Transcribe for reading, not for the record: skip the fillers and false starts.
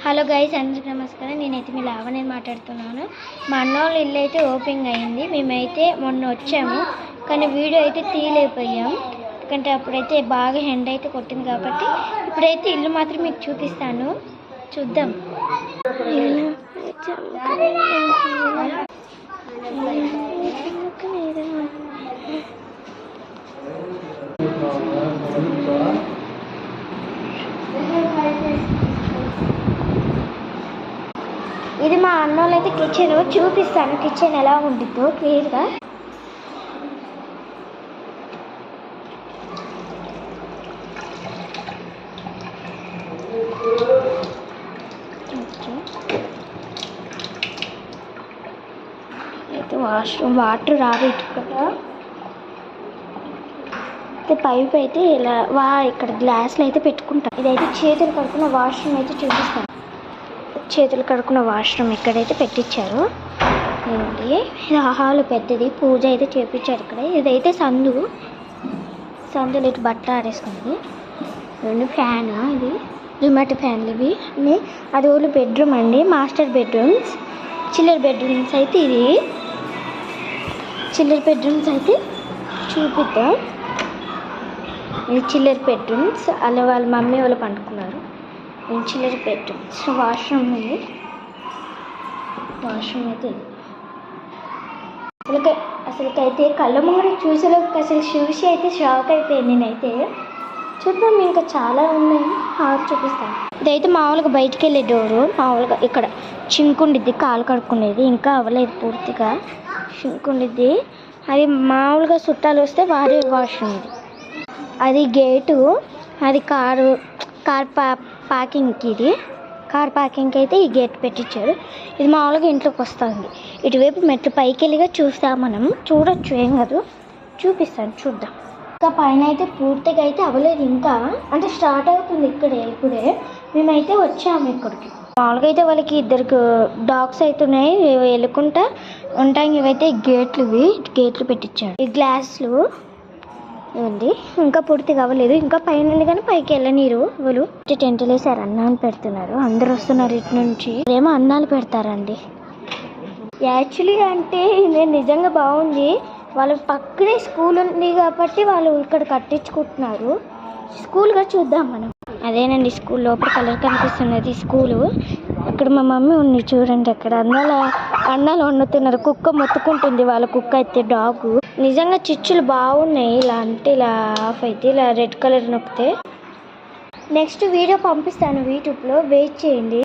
Hello guys, అందరికీ నమస్కారం. నేనైతే మీ లావణ్య మాట్లాడుతున్నాను. మా అన్నోళ్ళ ఇల్లు అయితే ఓపెనింగ్ అయింది. మేమైతే మొన్న వచ్చాము, కానీ వీడియో అయితే తీయలేకపోయాం. ఎందుకంటే అప్పుడైతే బాగా ఎండ అయితే కొట్టింది కాబట్టి. ఇప్పుడైతే ఇల్లు మాత్రం మీకు చూపిస్తాను, చూద్దాం. ఇది మా అన్నోళ్ళు అయితే కిచెన్ చూపిస్తాను. కిచెన్ ఎలా ఉండిద్దో క్లియర్గా. అయితే వాష్రూమ్ వాటర్ రాదు ఇక్కడ. అయితే పైప్ అయితే ఇలా ఇక్కడ గ్లాసులు అయితే పెట్టుకుంటాం. ఇదైతే చేతులు కడుక్కున్న వాష్రూమ్ అయితే చూపిస్తాను. చేతులు కడుక్కున్న వాష్రూమ్ ఇక్కడైతే పెట్టించారు. ఇది హాలు పెద్దది, పూజ అయితే చేపించారు ఇక్కడ. ఇదైతే సందులో ఇటు బట్టలు ఆడేసుకుంది. రెండు ఫ్యాన్, ఇది రిమోట్ ఫ్యాన్లు ఇవి అన్నీ. అది ఓన్లీ బెడ్రూమ్ అండి, మాస్టర్ బెడ్రూమ్స్. చిల్లర్ బెడ్రూమ్స్ అయితే ఇది. చిల్లర్ బెడ్రూమ్స్ అయితే చూపిద్దాం. ఇది చిల్లర్ బెడ్రూమ్స్. అలా వాళ్ళ మమ్మీ వాళ్ళు పండుకున్నారు. చిల్లర్ బెడ్రూమ్స్. వాష్రూమ్ ఉంది. వాష్రూమ్ అయితే అసలుకైతే కళ్ళ ముంగడ చూసేలోకి అసలు చూసి అయితే షాక్ అయిపోయింది నేనైతే. చూద్దాం, ఇంకా చాలా ఉన్నాయి, చూపిస్తాను. ఇదైతే మామూలుగా బయటికి వెళ్ళే డోరు. మామూలుగా ఇక్కడ చింకుండిద్ది, కాలు కడుక్కునేది. ఇంకా అవ్వలేదు పూర్తిగా, చింకుండిద్ది. అది మామూలుగా చుట్టాలు వస్తే వాడే వాష్రూమ్. అది గేటు. అది కార్ పార్కింగ్కి. ఇది కార్ పార్కింగ్కి అయితే ఈ గేట్ పెట్టించారు. ఇది మామూలుగా ఇంట్లోకి వస్తుంది. ఇటువైపు మెట్లు పైకి వెళ్ళిగా చూస్తాం, మనం చూడొచ్చు, ఏం కాదు, చూపిస్తాను, చూద్దాం. ఇంకా పైన అయితే పూర్తిగా అయితే అవ్వలేదు, ఇంకా అంటే స్టార్ట్ అవుతుంది ఇప్పుడే. మేమైతే వచ్చాము ఇక్కడికి. మామూలుగా అయితే వాళ్ళకి ఇద్దరికి డాగ్స్ అవుతున్నాయి, వెళ్ళుకుంటా ఉంటాయి. ఇవైతే గేట్లు పెట్టించాడు. ఈ గ్లాసులు ఉంది, ఇంకా పూర్తిగా అవ్వలేదు. ఇంకా పైన ఉంది కానీ పైకి వెళ్ళనీరు వాళ్ళు. టెంట్లు వేసారు, అన్నాలు పెడుతున్నారు. అందరు వస్తున్నారు ఇటు నుంచి. ఏమో అన్నాలు పెడతారండి. యాక్చువల్లీ అంటే నేను నిజంగా బాగుంది. వాళ్ళ పక్కనే స్కూల్ ఉంది కాబట్టి వాళ్ళు ఇక్కడ కట్టించుకుంటున్నారు. స్కూల్గా చూద్దాం మనం. అదేనండి స్కూల్. లోపల కలర్ కనిపిస్తున్నది స్కూలు. ఇక్కడ మా మమ్మీ ఉంది చూడండి. అక్కడ అన్నాలు వండుతున్నారు. కుక్క మొత్తుకుంటుంది, వాళ్ళ కుక్క అయితే డాగు. నిజంగా చిచ్చులు బాగున్నాయి. ఇలా అంటే ఇలా ఆఫ్ అయితే ఇలా రెడ్ కలర్ నొక్కితే. నెక్స్ట్ వీడియో పంపిస్తాను యూట్యూబ్లో, వెయిట్ చేయండి.